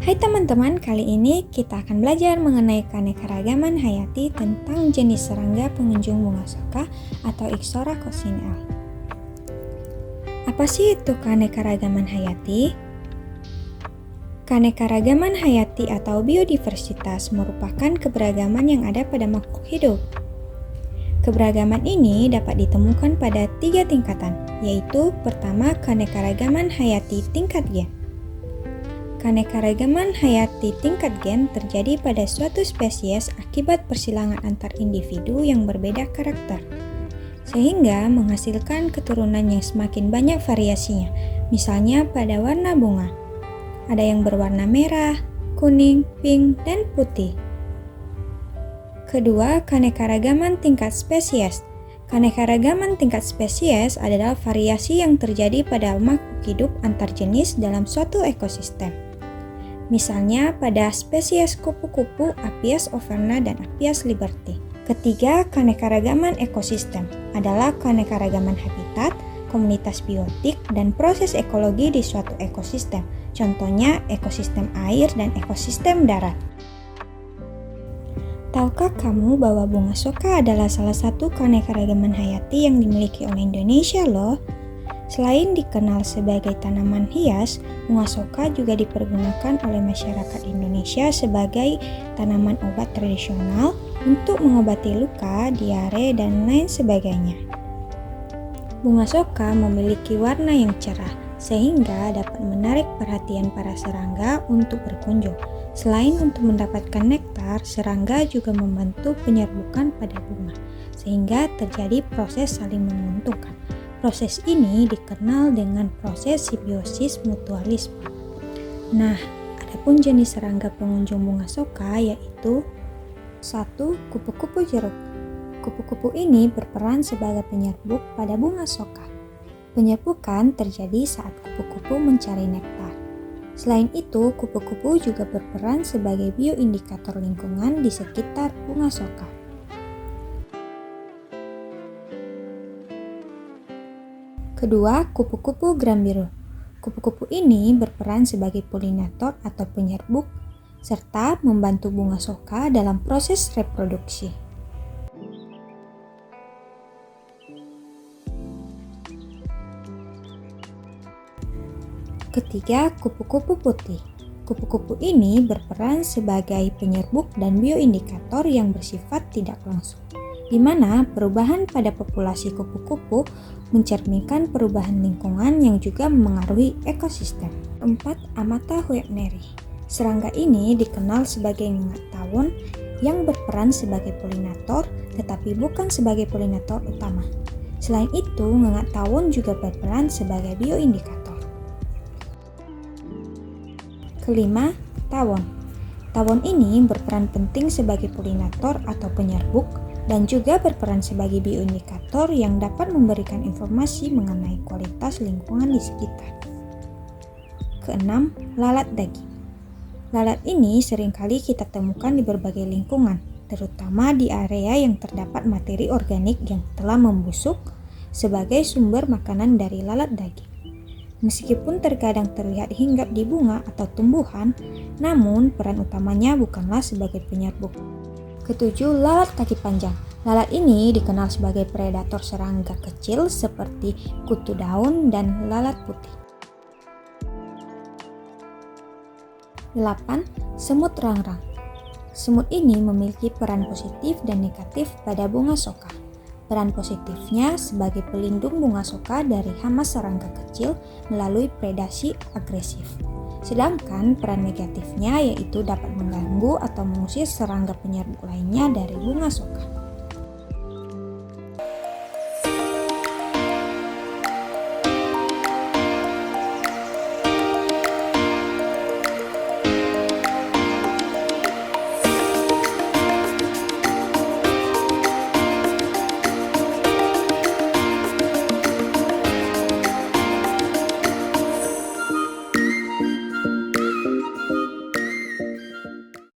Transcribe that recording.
Hai teman-teman, kali ini kita akan belajar mengenai keanekaragaman hayati tentang jenis serangga pengunjung bunga soka atau Ixora coccinelle. Apa sih itu keanekaragaman hayati? Keanekaragaman hayati atau biodiversitas merupakan keberagaman yang ada pada makhluk hidup. Keberagaman ini dapat ditemukan pada 3 tingkatan, yaitu pertama keanekaragaman hayati tingkat gen. Keanekaragaman hayati tingkat gen terjadi pada suatu spesies akibat persilangan antar individu yang berbeda karakter, sehingga menghasilkan keturunan yang semakin banyak variasinya. Misalnya pada warna bunga, ada yang berwarna merah, kuning, pink, dan putih. Kedua, keanekaragaman tingkat spesies. Keanekaragaman tingkat spesies adalah variasi yang terjadi pada makhluk hidup antar jenis dalam suatu ekosistem. Misalnya pada spesies kupu-kupu Appias overna dan Appias liberty. Ketiga, keanekaragaman ekosistem adalah keanekaragaman habitat, komunitas biotik, dan proses ekologi di suatu ekosistem. Contohnya ekosistem air dan ekosistem darat. Tahukah kamu bahwa bunga soka adalah salah satu keanekaragaman hayati yang dimiliki oleh Indonesia loh? Selain dikenal sebagai tanaman hias, bunga soka juga dipergunakan oleh masyarakat Indonesia sebagai tanaman obat tradisional untuk mengobati luka, diare, dan lain sebagainya. Bunga soka memiliki warna yang cerah, sehingga dapat menarik perhatian para serangga untuk berkunjung. Selain untuk mendapatkan nektar, serangga juga membantu penyerbukan pada bunga, sehingga terjadi proses saling menguntungkan. Proses ini dikenal dengan proses simbiosis mutualisme. Nah, adapun jenis serangga pengunjung bunga soka yaitu 1. Kupu-kupu jeruk. Kupu-kupu ini berperan sebagai penyerbuk pada bunga soka. Penyerbukan terjadi saat kupu-kupu mencari nektar. Selain itu, kupu-kupu juga berperan sebagai bioindikator lingkungan di sekitar bunga soka. Kedua, kupu-kupu grambiru. Kupu-kupu ini berperan sebagai polinator atau penyerbuk, serta membantu bunga soka dalam proses reproduksi. Ketiga, kupu-kupu putih. Kupu-kupu ini berperan sebagai penyerbuk dan bioindikator yang bersifat tidak langsung, di mana perubahan pada populasi kupu-kupu mencerminkan perubahan lingkungan yang juga memengaruhi ekosistem. 4. Amata huebneri. Serangga ini dikenal sebagai ngengak tawon yang berperan sebagai polinator, tetapi bukan sebagai polinator utama. Selain itu, ngengak tawon juga berperan sebagai bioindikator. Kelima, tawon. Tawon ini berperan penting sebagai polinator atau penyerbuk, dan juga berperan sebagai bioindikator yang dapat memberikan informasi mengenai kualitas lingkungan di sekitar. Keenam, lalat daging. Lalat ini seringkali kita temukan di berbagai lingkungan, terutama di area yang terdapat materi organik yang telah membusuk sebagai sumber makanan dari lalat daging. Meskipun terkadang terlihat hinggap di bunga atau tumbuhan, namun peran utamanya bukanlah sebagai penyerbuk. Ketujuh, lalat kaki panjang. Lalat ini dikenal sebagai predator serangga kecil seperti kutu daun dan lalat putih. 8. Semut rangrang. Semut ini memiliki peran positif dan negatif pada bunga soka. Peran positifnya sebagai pelindung bunga soka dari hama serangga kecil melalui predasi agresif. Sedangkan peran negatifnya yaitu dapat mengganggu atau mengusir serangga penyerbuk lainnya dari bunga soka.